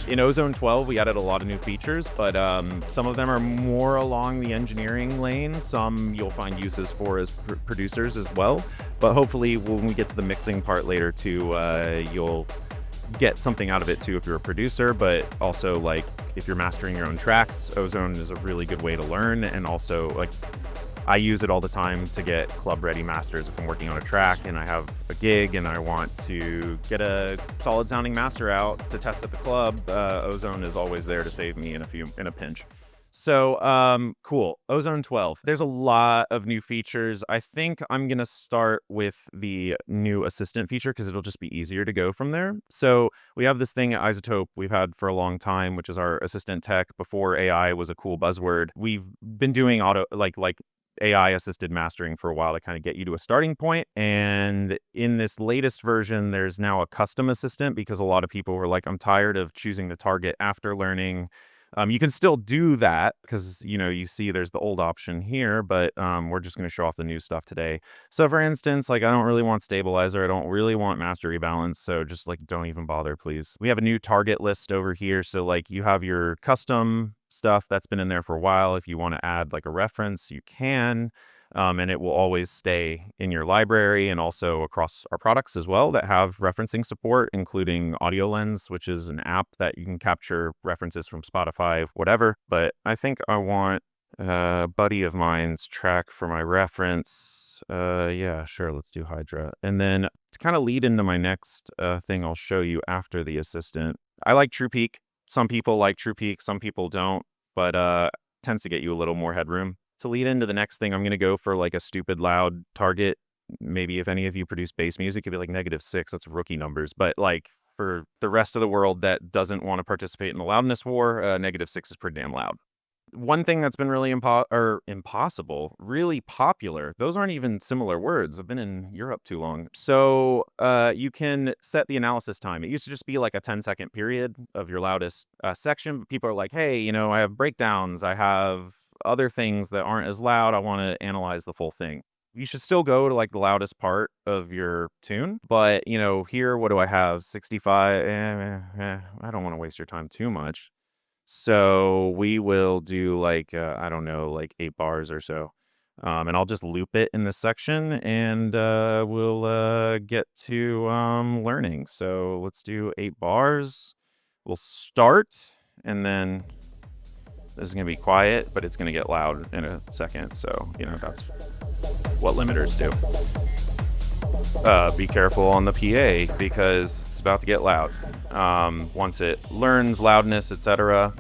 In Ozone 12, we added a lot of new features, but some of them are more along the engineering lane. Some you'll find uses for as producers as well. But hopefully, when we get to the mixing part later, too, you'll get something out of it too if you're a producer. But also, like, if you're mastering your own tracks, Ozone is a really good way to learn. And also, like, I use it all the time to get club ready masters if I'm working on a track and I have a gig and I want to get a solid sounding master out to test at the club. Ozone is always there to save me in a pinch. So cool. Ozone 12. There's a lot of new features. I think I'm gonna start with the new assistant feature because it'll just be easier to go from there. So we have this thing at iZotope we've had for a long time, which is our assistant tech before AI was a cool buzzword. We've been doing auto like AI assisted mastering for a while to kind of get you to a starting point. And in this latest version, there's now a custom assistant because a lot of people were like, I'm tired of choosing the target after learning. You can still do that because, you see there's the old option here, but we're just going to show off the new stuff today. So for instance, like I don't really want stabilizer. I don't really want master rebalance. So just like don't even bother, please. We have a new target list over here. So like you have your custom stuff that's been in there for a while. If you want to add like a reference, you can. And it will always stay in your library and also across our products as well that have referencing support, including AudioLens, which is an app that you can capture references from Spotify, whatever. But I think I want a buddy of mine's track for my reference. Yeah, sure. Let's do Hydra. And then to kind of lead into my next thing I'll show you after the assistant, I like TruePeak. Some people like TruePeak, some people don't, but tends to get you a little more headroom. To lead into the next thing, I'm going to go for like a stupid loud target. Maybe if any of you produce bass music, it'd be like -6. That's rookie numbers. But like for the rest of the world that doesn't want to participate in the loudness war, -6 is pretty damn loud. One thing that's been really impossible, really popular, those aren't even similar words. I've been in Europe too long. So you can set the analysis time. It used to just be like a 10-second period of your loudest section. But people are like, hey, I have breakdowns. I have other things that aren't as loud. I want to analyze the full thing. You should still go to like the loudest part of your tune. But, here, what do I have? 65. I don't want to waste your time too much. So we will do like, I don't know, like 8 bars or so. And I'll just loop it in this section and we'll get to learning. So let's do 8 bars. We'll start and then this is going to be quiet, but it's going to get loud in a second. So, that's what limiters do. Be careful on the PA because it's about to get loud. Once it learns loudness, etc.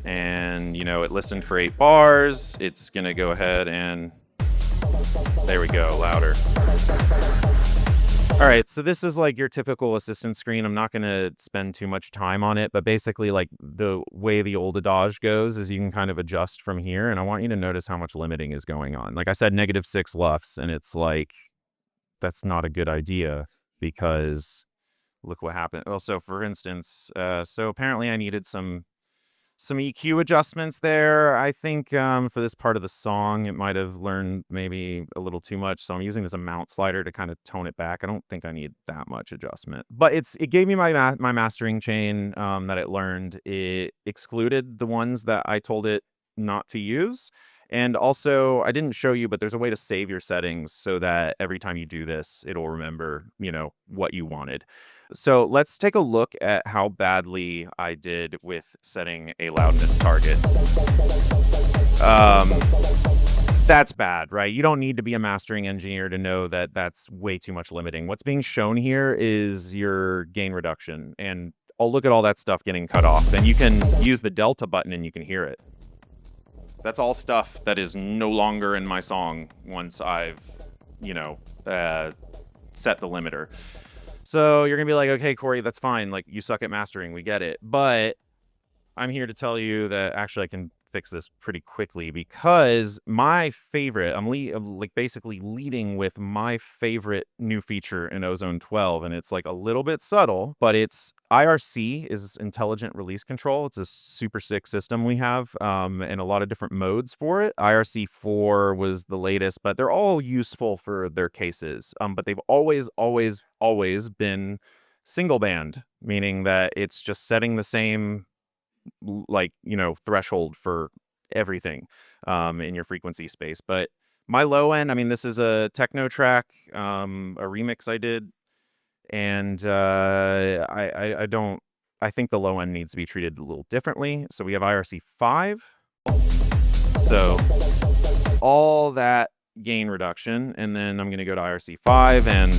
And, it listened for 8 bars. It's going to go ahead and there we go, louder. All right, so this is like your typical assistant screen. I'm not going to spend too much time on it, but basically like the way the old adage goes is you can kind of adjust from here. And I want you to notice how much limiting is going on. Like I said, -6 LUFS, and it's like, that's not a good idea because look what happened. Also, for instance, so apparently I needed some EQ adjustments there. I think for this part of the song, it might have learned maybe a little too much. So I'm using this amount slider to kind of tone it back. I don't think I need that much adjustment. But it gave me my mastering chain that it learned. It excluded the ones that I told it not to use. And also, I didn't show you, but there's a way to save your settings so that every time you do this, it'll remember, what you wanted. So let's take a look at how badly I did with setting a loudness target. That's bad, right? You don't need to be a mastering engineer to know that that's way too much limiting. What's being shown here is your gain reduction. And I'll look at all that stuff getting cut off. And you can use the delta button and you can hear it. That's all stuff that is no longer in my song once I've, set the limiter. So you're going to be like, okay, Corey, that's fine. Like, you suck at mastering. We get it. But I'm here to tell you that actually I can fix this pretty quickly because my favorite, I'm like basically leading with my favorite new feature in Ozone 12. And it's like a little bit subtle, but it's IRC is intelligent release control. It's a super sick system we have and a lot of different modes for it. IRC 4 was the latest, but they're all useful for their cases. But they've always been single band, meaning that it's just setting the same like, threshold for everything in your frequency space. But my low end, I mean, this is a techno track, a remix I did, and I don't. I think the low end needs to be treated a little differently. So we have IRC 5. So all that gain reduction, and then I'm going to go to IRC 5, and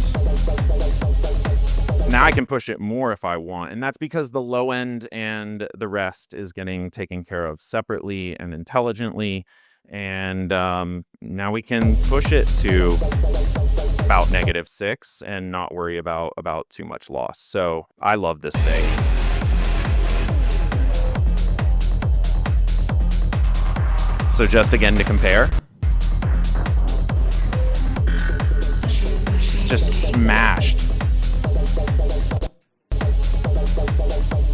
now I can push it more if I want. And that's because the low end and the rest is getting taken care of separately and intelligently. And now we can push it to about -6 and not worry about too much loss. So I love this thing. So just again to compare, just smashed.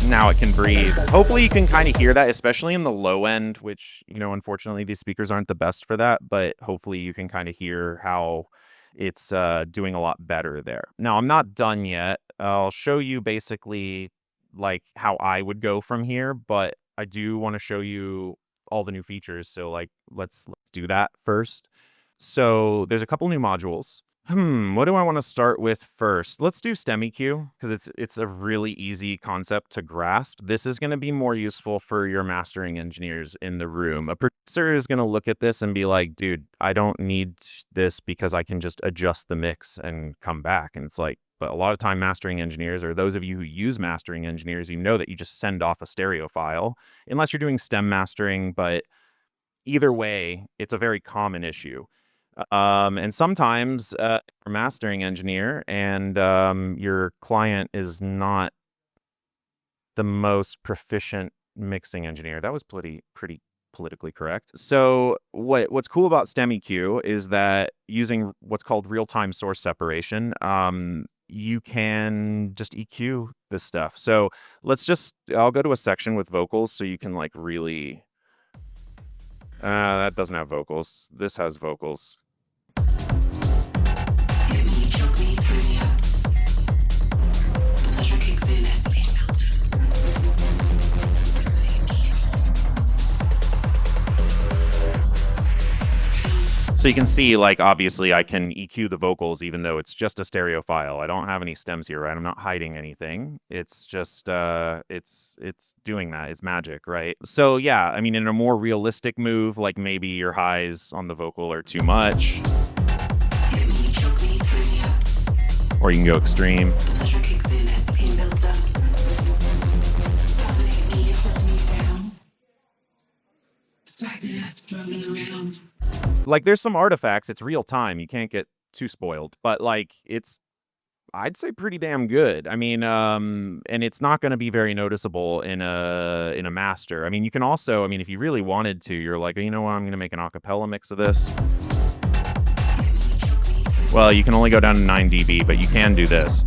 Now it can breathe. Hopefully you can kind of hear that, especially in the low end, which, unfortunately these speakers aren't the best for that, but hopefully you can kind of hear how it's doing a lot better there. Now I'm not done yet. I'll show you basically like how I would go from here, but I do want to show you all the new features. So like, let's do that first. So there's a couple new modules. What do I want to start with first? Let's do STEM EQ because it's a really easy concept to grasp. This is going to be more useful for your mastering engineers in the room. A producer is going to look at this and be like, dude, I don't need this because I can just adjust the mix and come back. And it's like, but a lot of time mastering engineers, or those of you who use mastering engineers, you know that you just send off a stereo file unless you're doing STEM mastering. But either way, it's a very common issue. And sometimes you're a mastering engineer and your client is not the most proficient mixing engineer. That was pretty politically correct. So what's cool about STEM EQ is that using what's called real-time source separation, you can just EQ this stuff. So I'll go to a section with vocals so you can like really, that doesn't have vocals. This has vocals. So you can see, like, obviously I can EQ the vocals even though it's just a stereo file. I don't have any stems here, right? I'm not hiding anything. It's just, it's doing that. It's magic, right? So yeah, I mean, in a more realistic move, like maybe your highs on the vocal are too much. Or you can go extreme. Like there's some artifacts, it's real time, you can't get too spoiled, but like I'd say pretty damn good. I mean, and it's not going to be very noticeable in a master. I mean, you can also, I mean, if you really wanted to, you're like, you know what, I'm going to make an acapella mix of this. Well, you can only go down to 9 dB, but you can do this.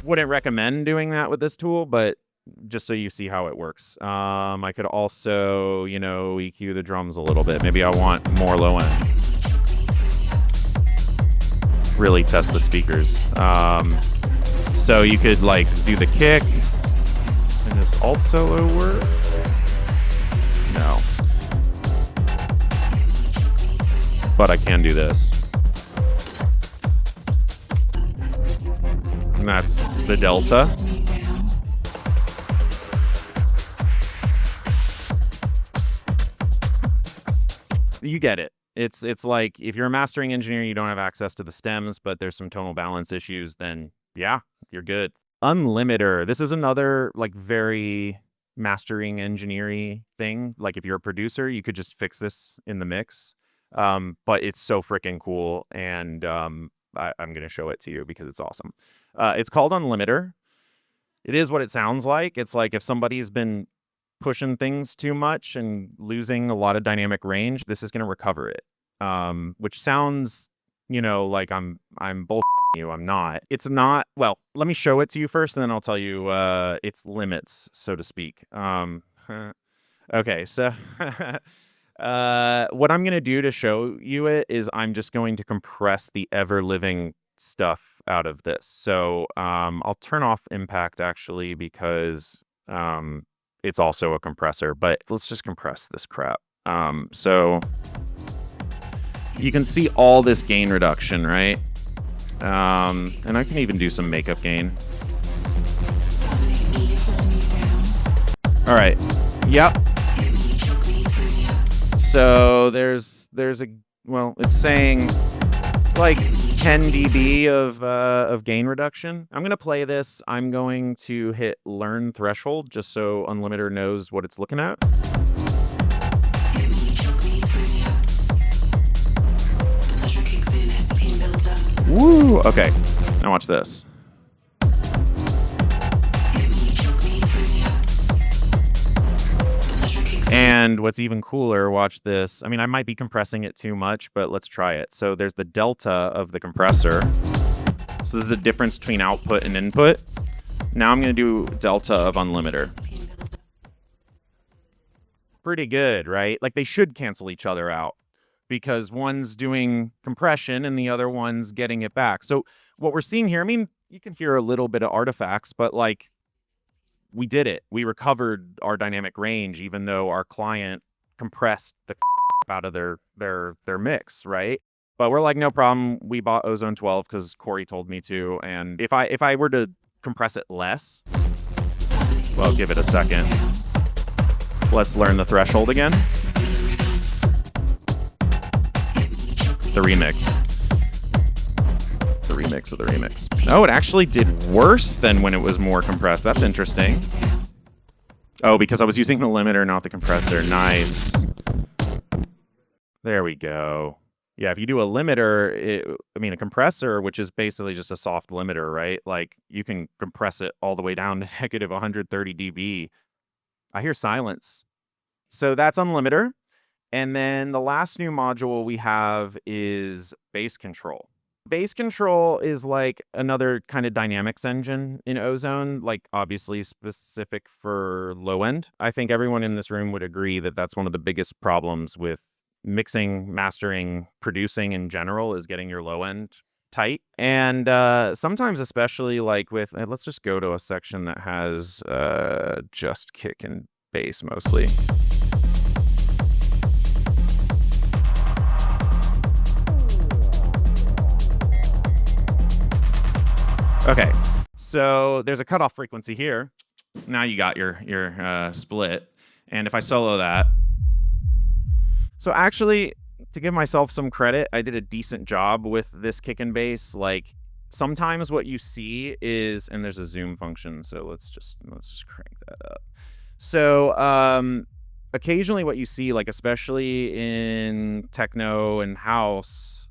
Wouldn't recommend doing that with this tool, but just so you see how it works. I could also, EQ the drums a little bit. Maybe I want more low end. Really test the speakers. So you could like do the kick. And this alt solo work? No. But I can do this. And that's the delta. You get it. It's like if you're a mastering engineer, you don't have access to the stems, but there's some tonal balance issues, then yeah, you're good. Unlimiter. This is another like very mastering engineering thing. Like if you're a producer, you could just fix this in the mix. But it's so freaking cool, and I'm going to show it to you because it's awesome. It's called Unlimiter. It is what it sounds like. It's like if somebody's been pushing things too much and losing a lot of dynamic range, this is going to recover it. Which sounds, like I'm bull you. I'm not. It's not. Well, let me show it to you first, and then I'll tell you its limits, so to speak. Okay, so What I'm going to do to show you it is I'm just going to compress the ever-living stuff out of this. So I'll turn off impact actually because it's also a compressor, but let's just compress this crap. So you can see all this gain reduction, right? And I can even do some makeup gain. All right. Yep. So there's a, well, it's saying like 10 dB of gain reduction. I'm gonna play this. I'm going to hit learn threshold just so Unlimiter knows what it's looking at. Woo! Okay, now watch this. And what's even cooler, watch this. I mean, I might be compressing it too much, but let's try it. So there's the delta of the compressor. So this is the difference between output and input. Now I'm going to do delta of Unlimiter. Pretty good, right? Like they should cancel each other out because one's doing compression and the other one's getting it back. So what we're seeing here, I mean, you can hear a little bit of artifacts, but like, we did it. We recovered our dynamic range, even though our client compressed the out of their mix, right? But we're like, no problem. We bought Ozone 12 because Corey told me to. And if I were to compress it less, well, give it a second. Let's learn the threshold again. The remix. The remix of the remix. Oh, it actually did worse than when it was more compressed. That's interesting. Oh, because I was using the limiter, not the compressor. Nice. There we go. Yeah, if you do a limiter, a compressor, which is basically just a soft limiter, right? Like, you can compress it all the way down to negative 130 dB. I hear silence. So that's Unlimiter. And then the last new module we have is Bass Control. Bass Control is like another kind of dynamics engine in Ozone, like obviously specific for low end. I think everyone in this room would agree that that's one of the biggest problems with mixing, mastering, producing in general is getting your low end tight. And sometimes, especially like with, let's just go to a section that has just kick and bass mostly. Okay, so there's a cutoff frequency here. Now you got your split. And if I solo that, so actually, to give myself some credit, I did a decent job with this kick and bass. Like sometimes what you see is, and there's a zoom function, so let's just crank that up. So occasionally what you see, like especially in techno and house,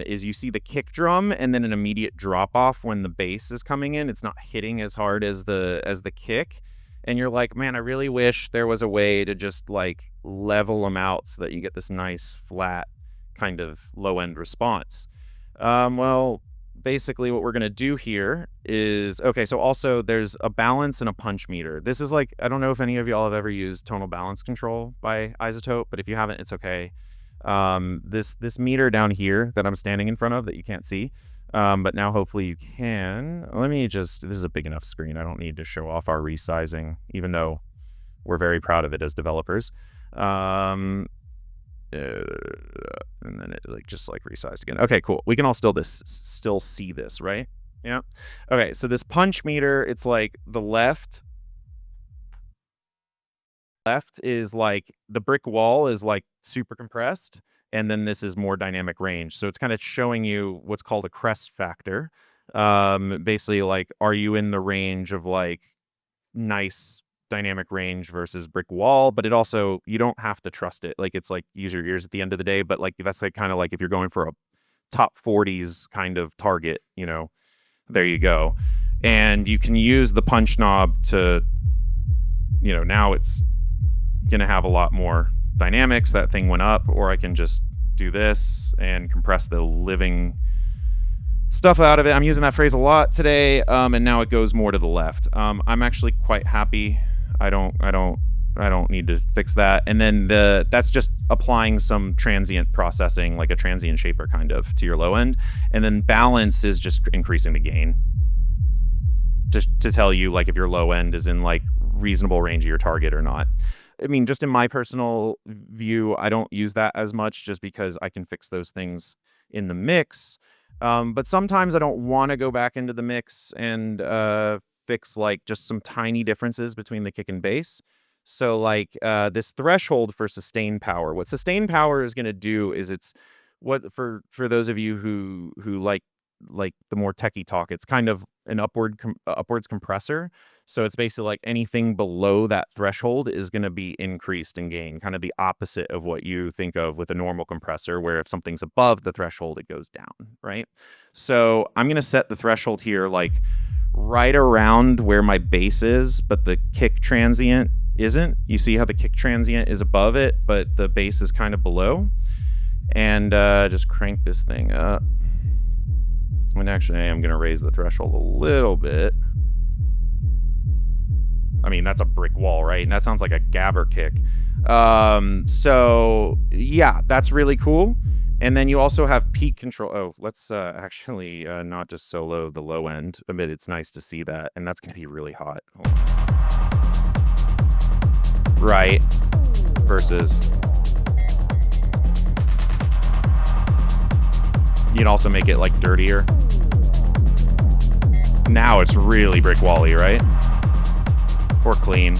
is you see the kick drum and then an immediate drop off when the bass is coming in. It's not hitting as hard as the kick. And you're like, man, I really wish there was a way to just like level them out so that you get this nice flat kind of low end response. Well, basically what we're going to do here is, okay, so also there's a balance and a punch meter. This is like, I don't know if any of y'all have ever used tonal balance control by iZotope, but if you haven't, it's okay. This meter down here that I'm standing in front of that you can't see, but now hopefully you can. Let me just, this is a big enough screen. I don't need to show off our resizing, even though we're very proud of it as developers. And then it just resized again. Okay, cool. We can all still see this, right? Yeah. Okay, so this punch meter, it's like the left is like the brick wall is like super compressed, and then this is more dynamic range. So it's kind of showing you what's called a crest factor. Basically like, are you in the range of like nice dynamic range versus brick wall? But it also, you don't have to trust it. Like it's like use your ears at the end of the day, but like that's like kind of like if you're going for a top 40s kind of target, you know, there you go. And you can use the punch knob to, you know, now it's gonna have a lot more dynamics. That thing went up, or I can just do this and compress the living stuff out of it. I'm using that phrase a lot today, and now it goes more to the left. I'm actually quite happy. I don't I don't need to fix that. And then that's just applying some transient processing, like a transient shaper kind of, to your low end. And then balance is just increasing the gain to tell you like if your low end is in like reasonable range of your target or not. I mean, just in my personal view, I don't use that as much just because I can fix those things in the mix. But sometimes I don't want to go back into the mix and fix like just some tiny differences between the kick and bass. So like this threshold for sustain power. What sustain power is going to do is it's what for those of you who like the more techie talk, it's kind of an upwards compressor. So it's basically like anything below that threshold is going to be increased in gain, kind of the opposite of what you think of with a normal compressor, where if something's above the threshold, it goes down, right? So I'm going to set the threshold here like right around where my bass is, but the kick transient isn't. You see how the kick transient is above it, but the bass is kind of below. And just crank this thing up. And actually, I am going to raise the threshold a little bit. I mean, that's a brick wall, right? And that sounds like a gabber kick. So yeah, that's really cool. And then you also have peak control. Oh, let's actually not just solo the low end. I mean, it's nice to see that. And that's going to be really hot. Right. Versus... You can also make it like dirtier. Now it's really brick wally, right? Or clean.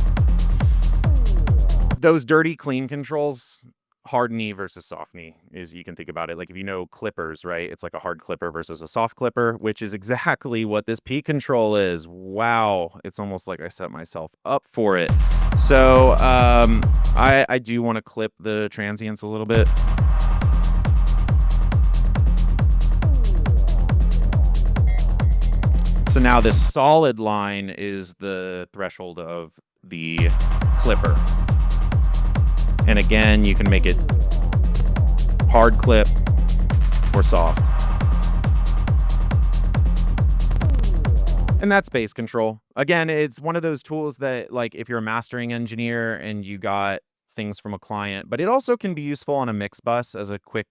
Those dirty clean controls, hard knee versus soft knee, is you can think about it. Like if you know clippers, right? It's like a hard clipper versus a soft clipper, which is exactly what this peak control is. Wow. It's almost like I set myself up for it. So I do want to clip the transients a little bit. So now this solid line is the threshold of the clipper. And again, you can make it hard clip or soft. And that's bass control. Again, it's one of those tools that, like, if you're a mastering engineer and you got things from a client, but it also can be useful on a mix bus as a quick,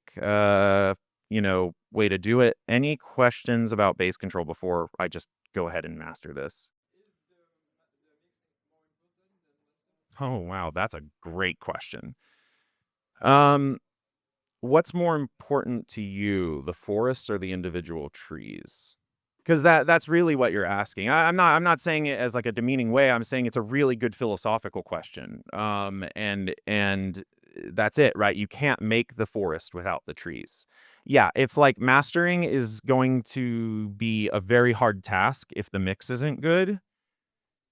way to do it. Any questions about bass control before I just go ahead and master this? Oh, wow. That's a great question. What's more important to you, the forest or the individual trees? Because that's really what you're asking. I'm not saying it as like a demeaning way. I'm saying it's a really good philosophical question. And that's it, right? You can't make the forest without the trees. Yeah, it's like mastering is going to be a very hard task if the mix isn't good.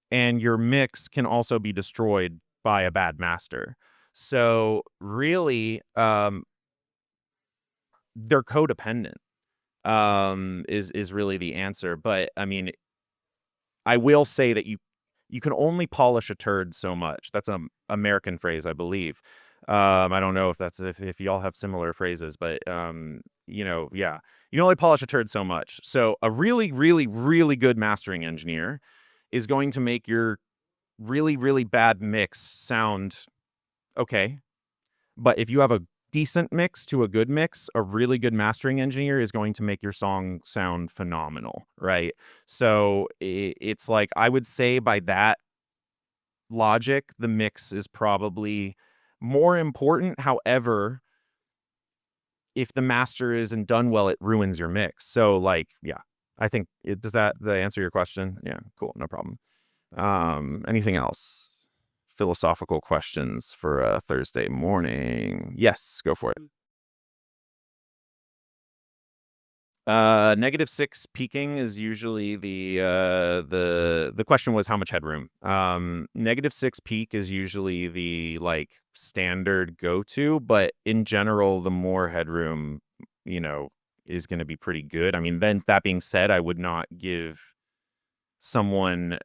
And your mix can also be destroyed by a bad master. So really, they're codependent, is really the answer. But I mean, I will say that you can only polish a turd so much. That's an American phrase, I believe. I don't know if that's if y'all have similar phrases, but yeah, you can only polish a turd so much. So a really, really, really good mastering engineer is going to make your really, really bad mix sound okay. But if you have a decent mix to a good mix, a really good mastering engineer is going to make your song sound phenomenal, right? So it's like, I would say by that logic, the mix is probably more important. However, if the master isn't done well, it ruins your mix. So like, yeah, I think does that answer your question? Yeah, cool. No problem. Anything else? Philosophical questions for a Thursday morning? Yes, go for it. -6 peaking is usually the question was how much headroom. -6 peak is usually the like standard go-to, but in general, the more headroom, is going to be pretty good. I mean, then that being said, I would not give someone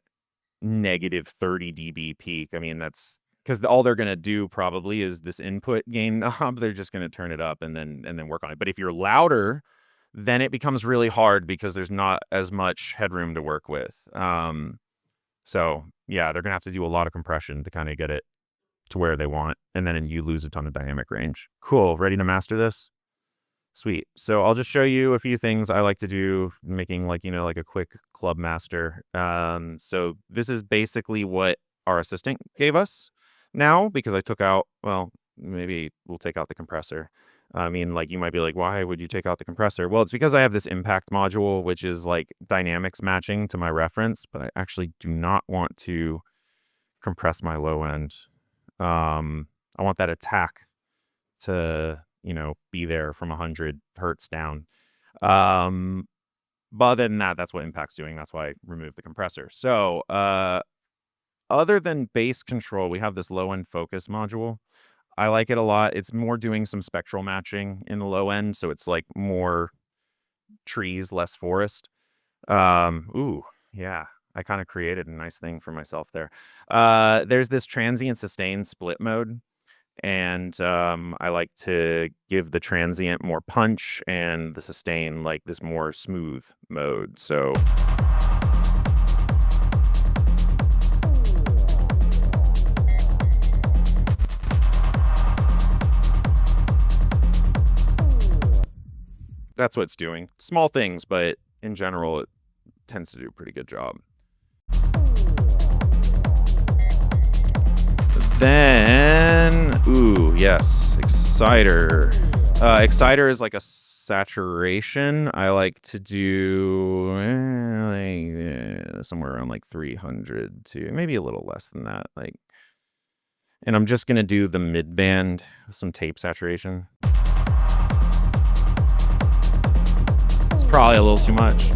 -30 dB peak. I mean, that's because all they're going to do probably is this input gain knob. They're just going to turn it up and then work on it. But if you're louder, then it becomes really hard because there's not as much headroom to work with. So yeah, they're gonna have to do a lot of compression to kind of get it. to where they want, and then you lose a ton of dynamic range. Cool. Ready to master this? Sweet. So I'll just show you a few things I like to do, making like, like a quick club master. So this is basically what our assistant gave us now, because I took out, well, maybe we'll take out the compressor. I mean, like, you might be like, why would you take out the compressor? Well, it's because I have this impact module, which is like dynamics matching to my reference, but I actually do not want to compress my low end. I want that attack to, be there from 100 hertz down. But other than that, that's what impact's doing. That's why I removed the compressor. So, other than bass control, we have this low end focus module. I like it a lot. It's more doing some spectral matching in the low end, so it's like more trees, less forest. Ooh, yeah. I kind of created a nice thing for myself there. There's this transient sustain split mode, and I like to give the transient more punch and the sustain like this more smooth mode. So that's what it's doing. Small things, but in general, it tends to do a pretty good job. Then, ooh, yes, Exciter. Exciter is like a saturation. I like to do somewhere around like 300 to maybe a little less than that. And I'm just gonna do the mid band with some tape saturation. It's probably a little too much.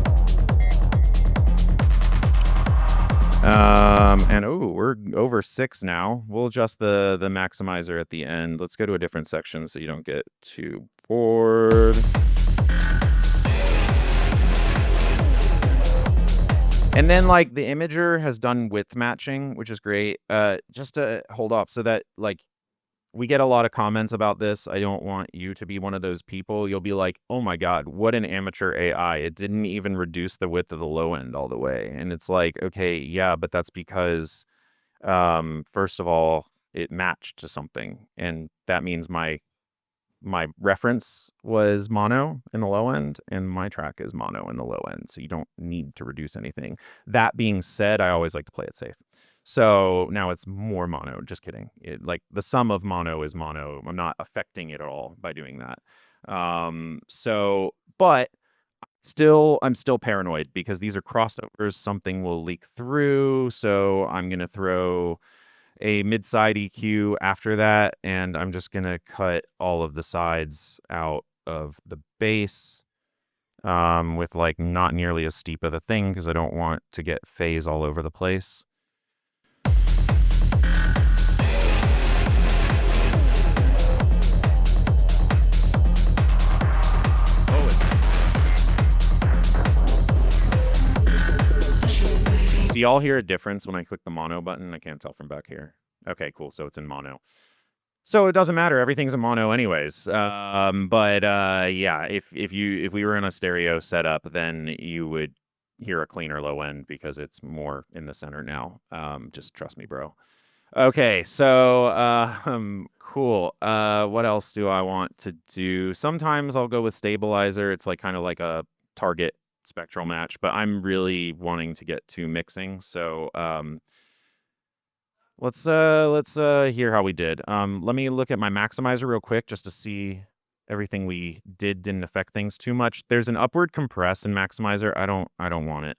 And we're over 6 now. We'll adjust the maximizer at the end. Let's go to a different section so you don't get too bored. And then like the imager has done width matching, which is great. Just to hold off so that like we get a lot of comments about this. I don't want you to be one of those people. You'll be like, oh my God, what an amateur AI. It didn't even reduce the width of the low end all the way. And it's like, okay, yeah, but that's because, first of all, it matched to something. And that means my reference was mono in the low end and my track is mono in the low end. So you don't need to reduce anything. That being said, I always like to play it safe. So now it's more mono. Just kidding. Like the sum of mono is mono. I'm not affecting it at all by doing that. But I'm still paranoid because these are crossovers. Something will leak through. So I'm going to throw a mid-side EQ after that. And I'm just going to cut all of the sides out of the bass with like not nearly as steep of a thing because I don't want to get phase all over the place. Do y'all hear a difference when I click the mono button? I can't tell from back here. Okay, cool. So it's in mono. So it doesn't matter. Everything's in mono anyways. Yeah, if we were in a stereo setup, then you would hear a cleaner low end because it's more in the center now. Just trust me, bro. Okay, so cool. What else do I want to do? Sometimes I'll go with stabilizer. It's like kind of like a target spectral match, but I'm really wanting to get to mixing. So let's hear how we did. Let me look at my maximizer real quick just to see everything we didn't affect things too much. There's an upward compress in maximizer. I don't want it.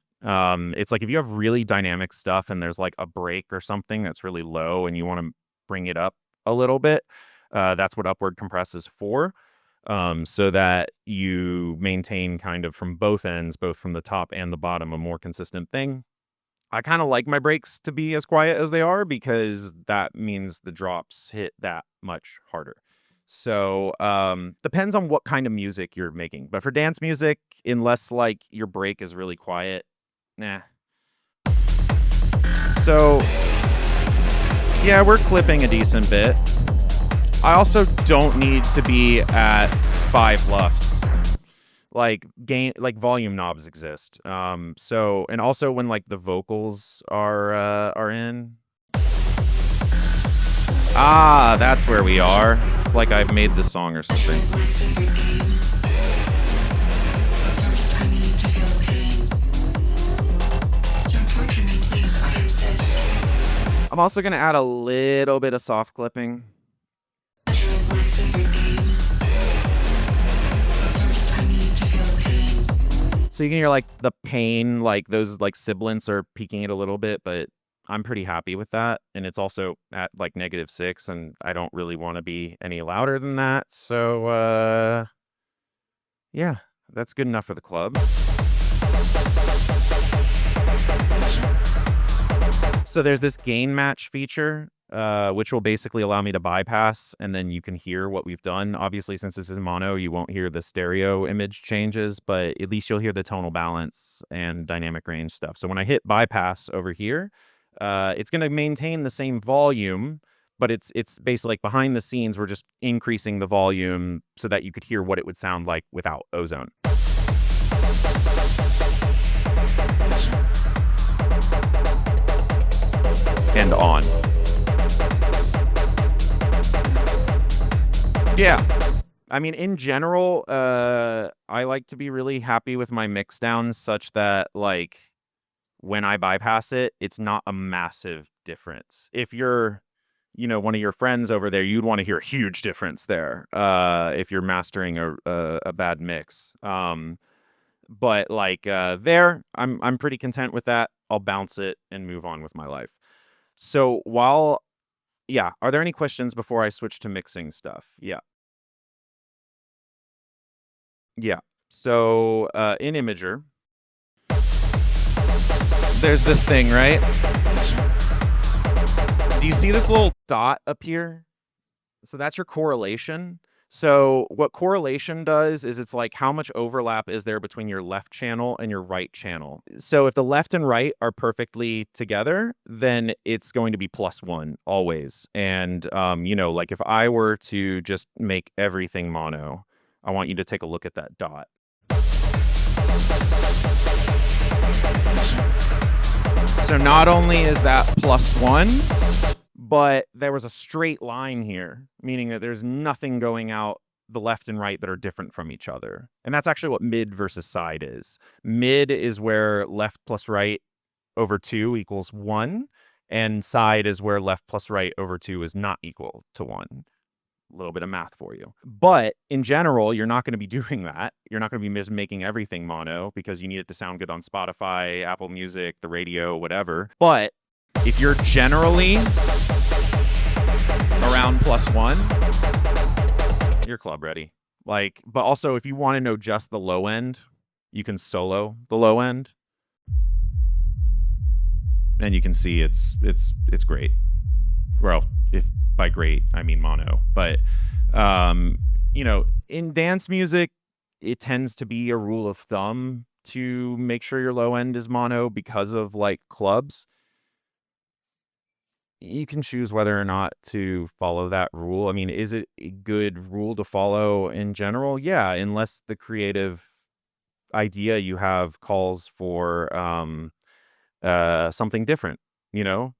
It's like if you have really dynamic stuff and there's like a break or something that's really low and you want to bring it up a little bit, that's what upward compress is for. So that you maintain kind of from both ends, both from the top and the bottom, a more consistent thing. I kind of like my breaks to be as quiet as they are because that means the drops hit that much harder. So depends on what kind of music you're making. But for dance music, unless like your break is really quiet, nah. So yeah, we're clipping a decent bit. I also don't need to be at 5 LUFS. Like volume knobs exist. So and also when like the vocals are in. Ah, that's where we are. It's like I've made this song or something. I'm also going to add a little bit of soft clipping. So you can hear like the pain, like those like sibilants are peaking it a little bit, but I'm pretty happy with that. And it's also at like -6, and I don't really want to be any louder than that. So yeah, that's good enough for the club. So there's this gain match feature, which will basically allow me to bypass, and then you can hear what we've done. Obviously, since this is mono, you won't hear the stereo image changes, but at least you'll hear the tonal balance and dynamic range stuff. So when I hit bypass over here, it's going to maintain the same volume, but it's basically like behind the scenes, we're just increasing the volume so that you could hear what it would sound like without Ozone. And on. Yeah. I mean, in general, I like to be really happy with my mix downs such that, like, when I bypass it, it's not a massive difference. If you're, one of your friends over there, you'd want to hear a huge difference there, if you're mastering a bad mix. But like there, I'm pretty content with that. I'll bounce it and move on with my life. So yeah, are there any questions before I switch to mixing stuff? Yeah. Yeah. So in Imager, there's this thing, right? Do you see this little dot up here? So that's your correlation. So what correlation does is it's like how much overlap is there between your left channel and your right channel. So if the left and right are perfectly together, then it's going to be +1 always. And, like if I were to just make everything mono, I want you to take a look at that dot. So not only is that +1, but there was a straight line here, meaning that there's nothing going out the left and right that are different from each other. And that's actually what mid versus side is. Mid is where left plus right over 2 equals 1, and side is where left plus right over 2 is not equal to 1. A little bit of math for you. But in general, you're not going to be doing that. You're not going to be making everything mono because you need it to sound good on Spotify, Apple Music, the radio, whatever. But if you're generally around +1, you're club ready. Like, but also if you want to know just the low end, you can solo the low end. And you can see it's great. Well, if by great I mean mono. But in dance music, it tends to be a rule of thumb to make sure your low end is mono because of like clubs. You can choose whether or not to follow that rule. I mean, is it a good rule to follow in general? Yeah, unless the creative idea you have calls for something different.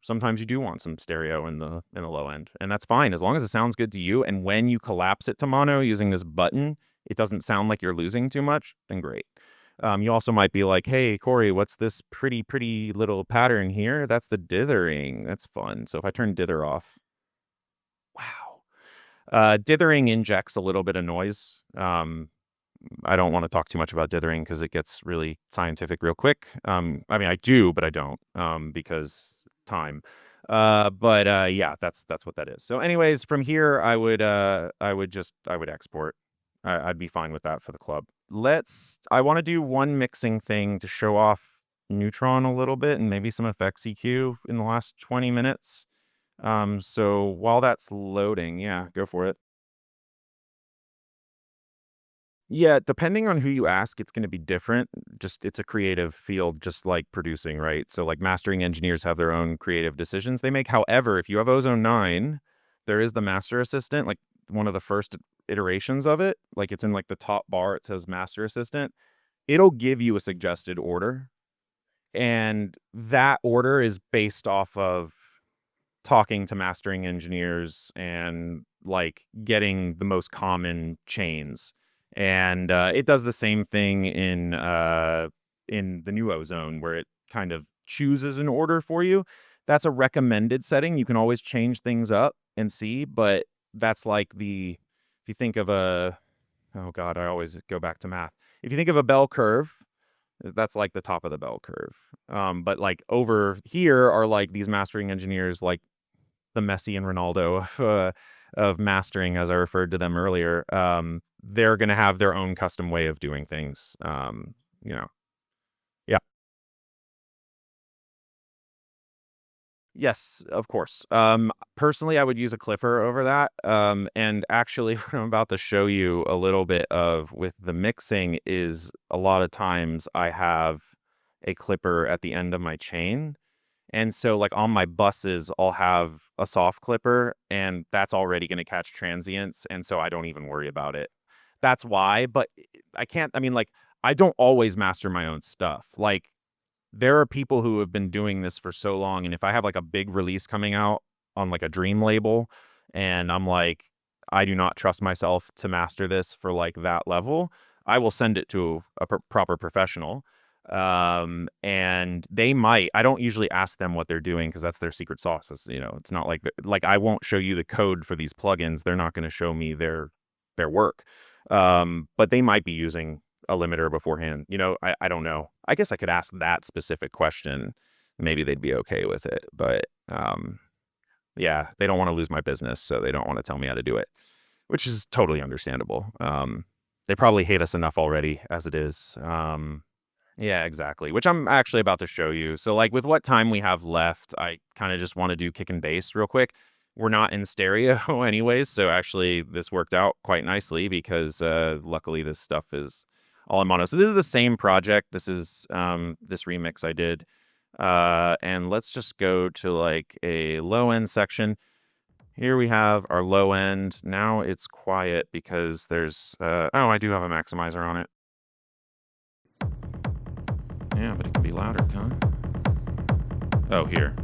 Sometimes you do want some stereo in the low end, and that's fine as long as it sounds good to you. And when you collapse it to mono using this button, it doesn't sound like you're losing too much, then great. You also might be like, hey, Corey, what's this pretty little pattern here? That's the dithering. That's fun. So if I turn dither off, wow. Dithering injects a little bit of noise. I don't want to talk too much about dithering because it gets really scientific real quick. I mean, I do, but I don't because time. But yeah, that's what that is. So anyways, from here, I would export. I'd be fine with that for the club. I want to do one mixing thing to show off Neutron a little bit and maybe some effects EQ in the last 20 minutes. So while that's loading, yeah, go for it. Yeah, depending on who you ask, it's going to be different. Just it's a creative field, just like producing, right? So like mastering engineers have their own creative decisions they make. However, if you have Ozone 9, there is the master assistant, like one of the first iterations of it. Like it's in like the top bar, it says master assistant. It'll give you a suggested order. And that order is based off of talking to mastering engineers and like getting the most common chains. And it does the same thing in the new ozone where it kind of chooses an order for you. That's a recommended setting. You can always change things up and see, but that's like if you think of oh God, I always go back to math. If you think of a bell curve, that's like the top of the bell curve. But like over here are like these mastering engineers, like the Messi and Ronaldo of mastering, as I referred to them earlier. They're going to have their own custom way of doing things. You know, yeah. Yes, of course. Personally, I would use a clipper over that. And actually, what I'm about to show you a little bit of with the mixing is a lot of times I have a clipper at the end of my chain. And so, like on my buses, I'll have a soft clipper, and that's already going to catch transients. And so I don't even worry about it. That's why. But I can't, I mean, like, I don't always master my own stuff. Like, there are people who have been doing this for so long, and if I have like a big release coming out on like a dream label and I'm like, I do not trust myself to master this for like that level, I will send it to a proper professional. And they might, I don't usually ask them what they're doing because that's their secret sauce. It's, it's not like like I won't show you the code for these plugins. They're not going to show me their work. But they might be using a limiter beforehand. I don't know. I guess I could ask that specific question. Maybe they'd be okay with it. But yeah, they don't want to lose my business, so they don't want to tell me how to do it, which is totally understandable. They probably hate us enough already as it is. Yeah, exactly. Which I'm actually about to show you. So like with what time we have left, I kind of just want to do kick and bass real quick. We're not in stereo anyways, so actually this worked out quite nicely because luckily this stuff is all in mono. So this is the same project. This is this remix I did. And let's just go to like a low end section. Here we have our low end. Now it's quiet because there's oh, I do have a maximizer on it. Yeah, but it can be louder, huh? Oh, here.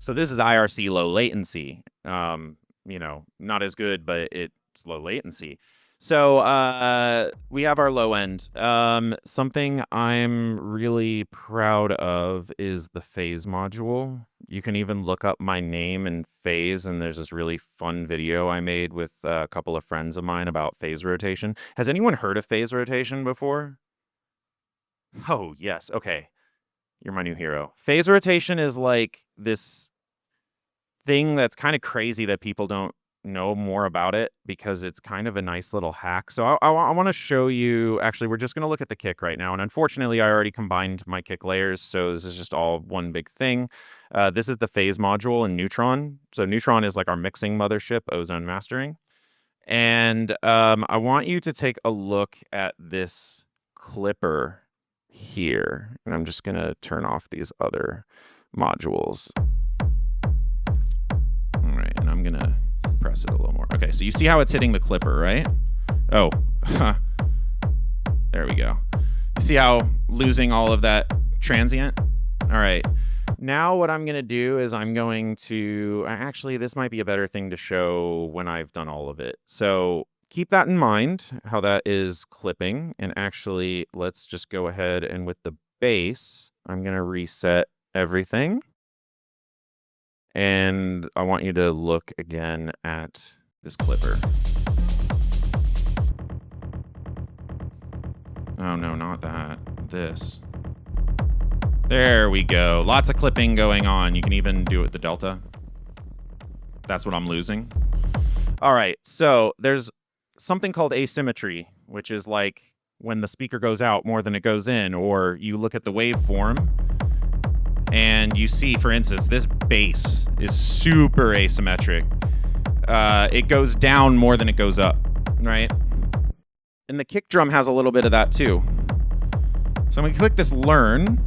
So this is IRC low latency. Not as good, but it's low latency. So we have our low end. Something I'm really proud of is the phase module. You can even look up my name and phase, and there's this really fun video I made with a couple of friends of mine about phase rotation. Has anyone heard of phase rotation before? Oh, yes. Okay. You're my new hero. Phase rotation is like this thing that's kind of crazy that people don't know more about it because it's kind of a nice little hack. So I want to show you, actually, we're just going to look at the kick right now. And unfortunately, I already combined my kick layers. So this is just all one big thing. This is the phase module in Neutron. So Neutron is like our mixing mothership, Ozone Mastering. And I want you to take a look at this clipper here. And I'm just going to turn off these other modules. All right, and I'm going to press it a little more. Okay, so you see how it's hitting the clipper, right? Oh, there we go. You see how losing all of that transient? All right. Now what I'm going to do is I'm going to, actually, this might be a better thing to show when I've done all of it. So keep that in mind, how that is clipping. And actually, let's just go ahead and with the bass, I'm going to reset everything. And I want you to look again at this clipper. Oh, no, not that. This. There we go. Lots of clipping going on. You can even do it with the delta. That's what I'm losing. All right, so there's something called asymmetry, which is like when the speaker goes out more than it goes in, or you look at the waveform and you see, for instance, this bass is super asymmetric. It goes down more than it goes up, right? And the kick drum has a little bit of that too. So I'm gonna click this learn,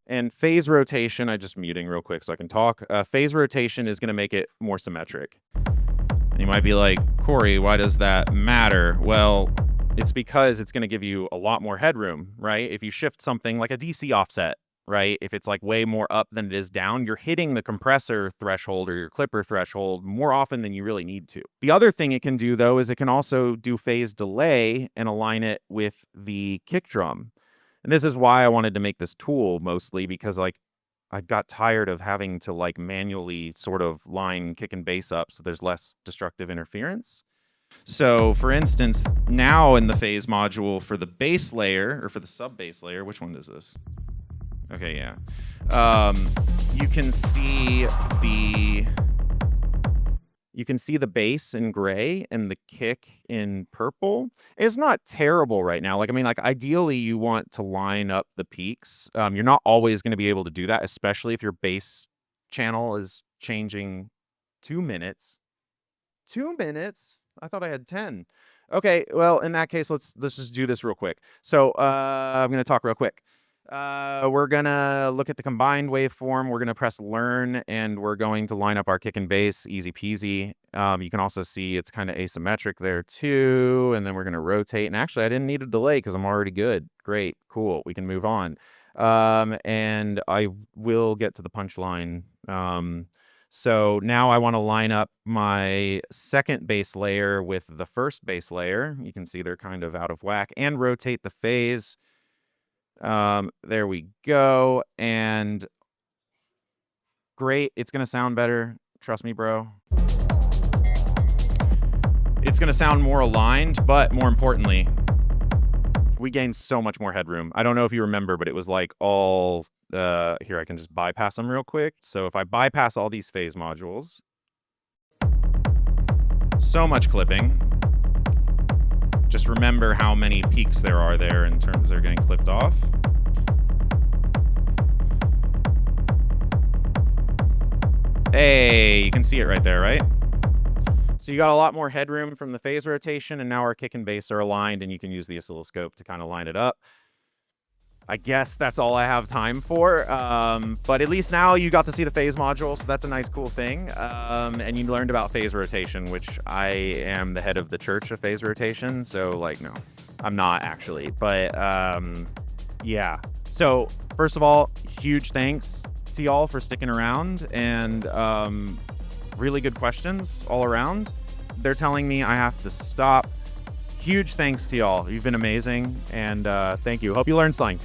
and phase rotation, I'm just muting real quick so I can talk. Phase rotation is gonna make it more symmetric. And you might be like, Corey, why does that matter? Well, It's because it's going to give you a lot more headroom, right? If you shift something like a DC offset, right? If it's like way more up than it is down, you're hitting the compressor threshold or your clipper threshold more often than you really need to. The other thing it can do though is it can also do phase delay and align it with the kick drum. And this is why I wanted to make this tool mostly, because like I got tired of having to like manually sort of line kick and bass up so there's less destructive interference. So for instance, now in the phase module for the bass layer or for the sub bass layer, which one is this? Okay, yeah. You can see the bass in gray and the kick in purple. It's not terrible right now. Like, I mean, like ideally you want to line up the peaks. You're not always going to be able to do that, especially if your bass channel is changing 2 minutes. 2 minutes? I thought I had 10. Okay, well, in that case, let's just do this real quick. So I'm going to talk real quick. We're going to look at the combined waveform. We're going to press learn, and we're going to line up our kick and bass, easy peasy. You can also see it's kind of asymmetric there too. And then we're going to rotate. And actually, I didn't need a delay because I'm already good. Great, cool. We can move on. And I will get to the punchline. So now I want to line up my second bass layer with the first bass layer. You can see they're kind of out of whack, and rotate the phase. There we go. And great. It's going to sound better. Trust me, bro. It's going to sound more aligned, but more importantly, we gained so much more headroom. I don't know if you remember, but it was like all... here, I can just bypass them real quick. So if I bypass all these phase modules, so much clipping. Just remember how many peaks there are there in terms they're getting clipped off. Hey, you can see it right there, right? So you got a lot more headroom from the phase rotation, and now our kick and bass are aligned, and you can use the oscilloscope to kind of line it up. I guess that's all I have time for, but at least now you got to see the phase module, so that's a nice, cool thing. And you learned about phase rotation, which I am the head of the church of phase rotation, so, like, no, I'm not actually. But, yeah. So, first of all, huge thanks to y'all for sticking around, and really good questions all around. They're telling me I have to stop. Huge thanks to y'all. You've been amazing, and thank you. Hope you learned something.